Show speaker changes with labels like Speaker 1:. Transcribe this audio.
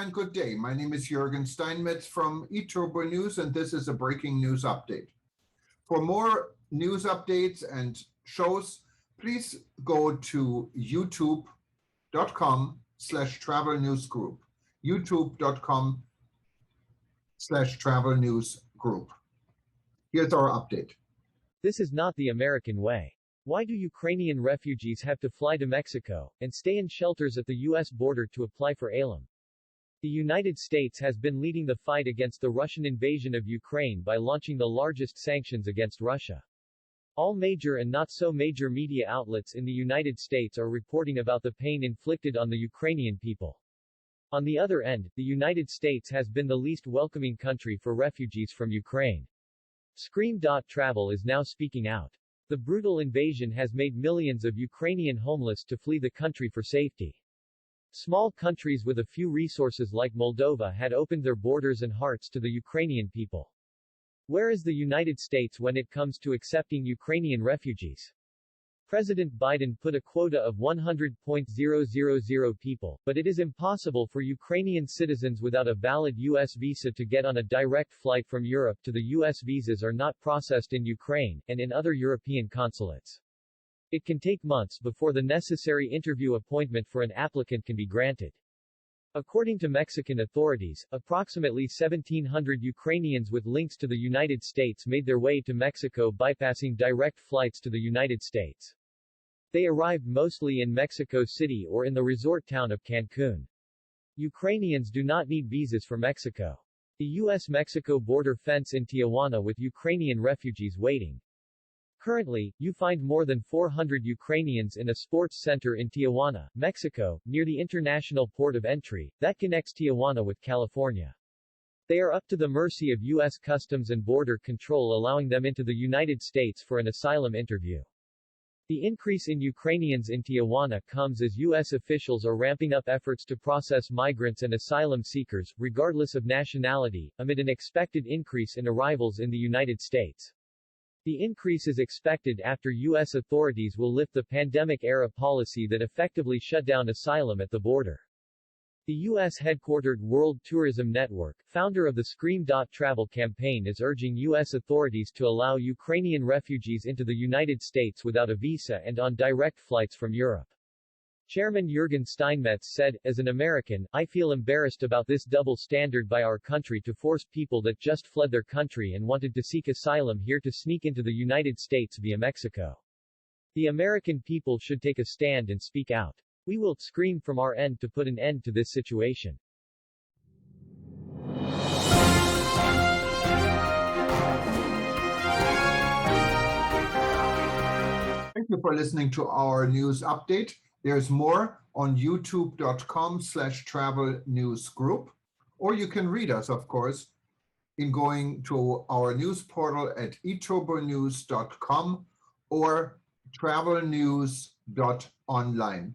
Speaker 1: and good day. My name is Jürgen Steinmetz from eTurboNews, and this is a breaking news update. For more news updates and shows, please go to youtube.com/travel news group. youtube.com/travel news group. Here's our update.
Speaker 2: This is not the American way. Why do Ukrainian refugees have to fly to Mexico and stay in shelters at the U.S. border to apply for asylum? The United States has been leading the fight against the Russian invasion of Ukraine by launching the largest sanctions against Russia. All major and not-so-major media outlets in the United States are reporting about the pain inflicted on the Ukrainian people. On the other end, the United States has been the least welcoming country for refugees from Ukraine. Scream.travel is now speaking out. The brutal invasion has made millions of Ukrainian homeless to flee the country for safety. Small countries with a few resources like Moldova had opened their borders and hearts to the Ukrainian people. Where is the United States when it comes to accepting Ukrainian refugees? President Biden put a quota of 100,000 people, but it is impossible for Ukrainian citizens without a valid U.S. visa to get on a direct flight from Europe to the U.S. Visas are not processed in Ukraine, and in other European consulates. It can take months before the necessary interview appointment for an applicant can be granted. According to Mexican authorities, approximately 1,700 Ukrainians with links to the United States made their way to Mexico bypassing direct flights to the United States. They arrived mostly in Mexico City or in the resort town of Cancun. Ukrainians do not need visas for Mexico. The U.S.-Mexico border fence in Tijuana with Ukrainian refugees waiting. Currently, you find more than 400 Ukrainians in a sports center in Tijuana, Mexico, near the international port of entry, that connects Tijuana with California. They are up to the mercy of U.S. Customs and Border Control allowing them into the United States for an asylum interview. The increase in Ukrainians in Tijuana comes as U.S. officials are ramping up efforts to process migrants and asylum seekers, regardless of nationality, amid an expected increase in arrivals in the United States. The increase is expected after U.S. authorities will lift the pandemic-era policy that effectively shut down asylum at the border. The U.S.-headquartered World Tourism Network, founder of the Scream.travel campaign, is urging U.S. authorities to allow Ukrainian refugees into the United States without a visa and on direct flights from Europe. Chairman Jürgen Steinmetz said, "As an American, I feel embarrassed about this double standard by our country to force people that just fled their country and wanted to seek asylum here to sneak into the United States via Mexico. The American people should take a stand and speak out. We will scream from our end to put an end to this situation."
Speaker 1: Thank you for listening to our news update. There's more on youtube.com/travel news group, or you can read us, of course, in going to our news portal at eTurboNews.com or travelnews.online.